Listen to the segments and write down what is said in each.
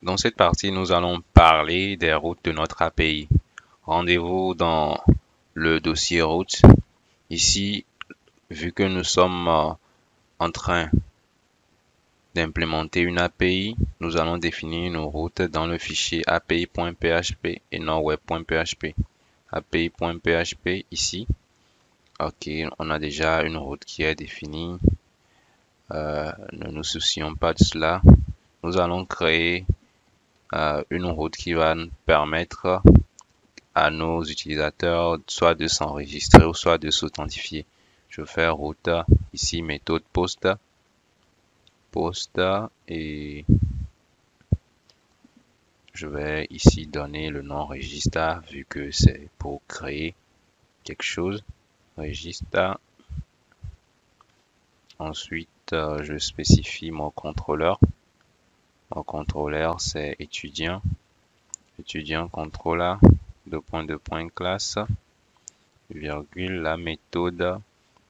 Dans cette partie, nous allons parler des routes de notre API. Rendez-vous dans le dossier routes. Ici, vu que nous sommes en train d'implémenter une API, nous allons définir nos routes dans le fichier api.php et non web.php. api.php ici. Ok, on a déjà une route qui est définie. Ne nous soucions pas de cela. Nous allons créer une route qui va nous permettre à nos utilisateurs soit de s'enregistrer ou soit de s'authentifier. Je vais faire route ici, méthode post et je vais ici donner le nom register vu que c'est pour créer quelque chose. Register. Ensuite, je spécifie mon contrôleur. Mon contrôleur, c'est étudiant. Étudiant contrôleur, classe, virgule, la méthode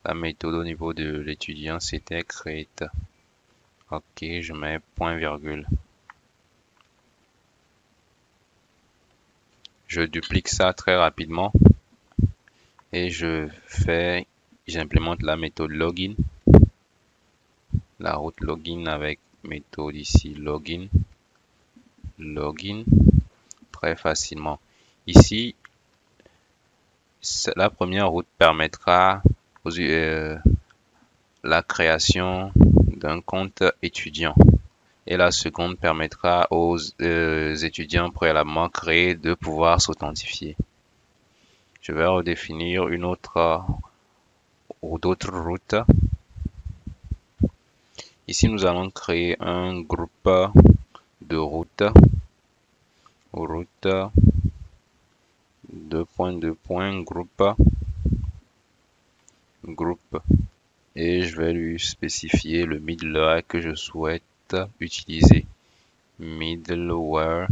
au niveau de l'étudiant, c'était create. Ok, je mets point virgule. Je duplique ça très rapidement et j'implémente la méthode login. La route login avec méthode ici login. Très facilement. Ici, la première route permettra la création d'un compte étudiant et la seconde permettra aux étudiants préalablement créés de pouvoir s'authentifier. Je vais redéfinir une autre ou d'autres routes. Ici, nous allons créer un groupe de routes. Route 2.2. Groupe. Et je vais lui spécifier le middleware que je souhaite utiliser. Middleware.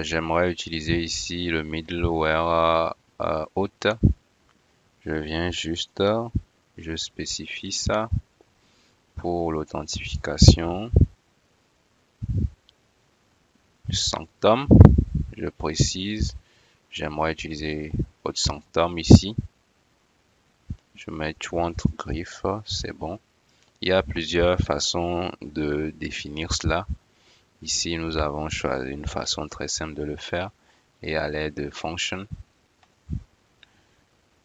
J'aimerais utiliser ici le middleware hôte. Je viens juste, je spécifie ça pour l'authentification. Sanctum, je précise, j'aimerais utiliser hôte sanctum ici. Je mets griffe, c'est bon. Il y a plusieurs façons de définir cela. Ici, nous avons choisi une façon très simple de le faire et à l'aide de function,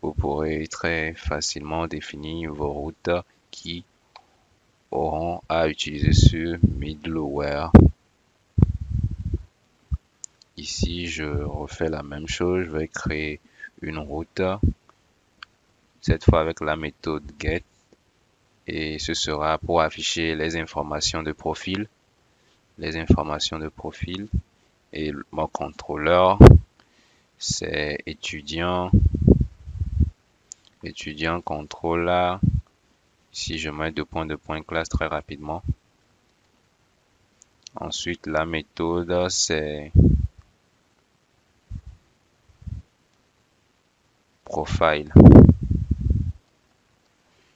vous pourrez très facilement définir vos routes qui auront à utiliser ce middleware. Ici, je refais la même chose. Je vais créer une route, cette fois avec la méthode get, et ce sera pour afficher les informations de profil. Et mon contrôleur, c'est étudiant contrôleur. Ici, je mets deux points classe très rapidement. Ensuite, la méthode, c'est profile.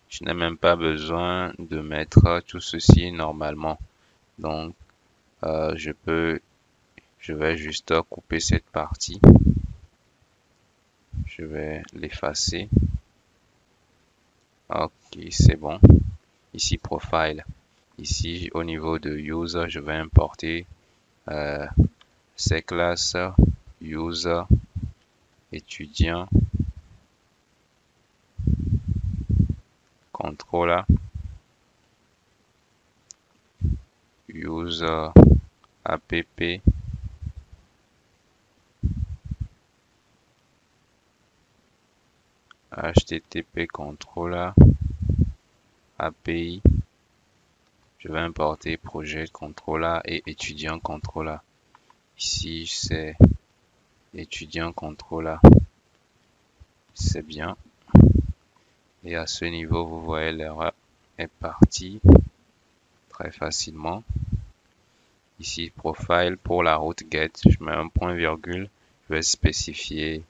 Je n'ai même pas besoin de mettre tout ceci normalement. Donc, je vais juste couper cette partie. Je vais l'effacer. Ok, c'est bon. Ici, profile. Ici, au niveau de user, je vais importer ces classes user, étudiant, contrôleur, user app, http controller, API. Je vais importer projet controller et étudiant controller. Ici, c'est étudiant controller. C'est bien. Et à ce niveau, vous voyez l'erreur est partie très facilement. Ici, profile pour la route get, je mets un point virgule. Je vais spécifier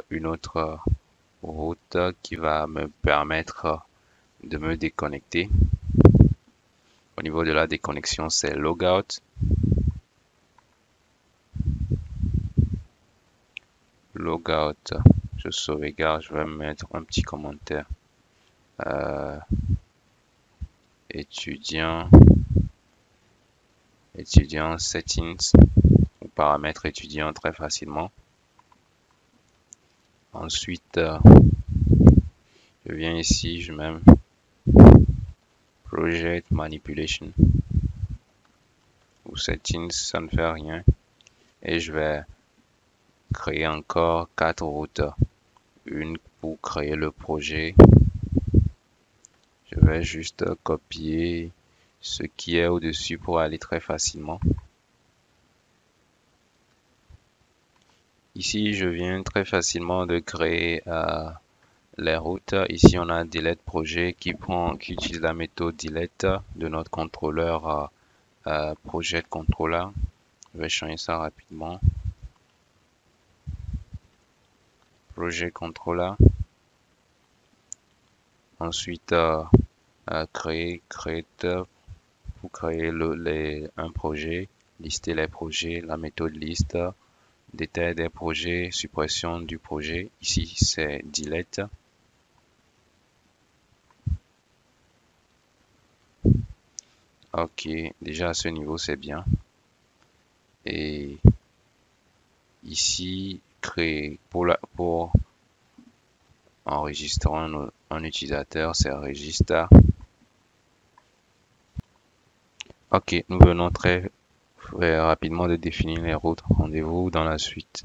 une autre route qui va me permettre de me déconnecter. Au niveau de la déconnexion, c'est logout. Logout, je sauvegarde, je vais mettre un petit commentaire. Étudiant settings ou paramètres étudiants très facilement. Ensuite, je viens ici, je mets project manipulation ou settings, ça ne fait rien. Et je vais créer encore 4 routes. Une pour créer le projet. Je vais juste copier ce qui est au-dessus pour aller très facilement. Ici, je viens très facilement de créer les routes. Ici, on a delete projet qui utilise la méthode delete de notre contrôleur project controller. Je vais changer ça rapidement. Project controller. Ensuite, create pour créer un projet, lister les projets, la méthode liste, détail des projets, suppression du projet. Ici, c'est delete. Ok, déjà à ce niveau, c'est bien. Et ici, créer pour enregistrer un utilisateur, c'est register. Ok, nous venons très rapidement de définir les routes. Rendez-vous dans la suite.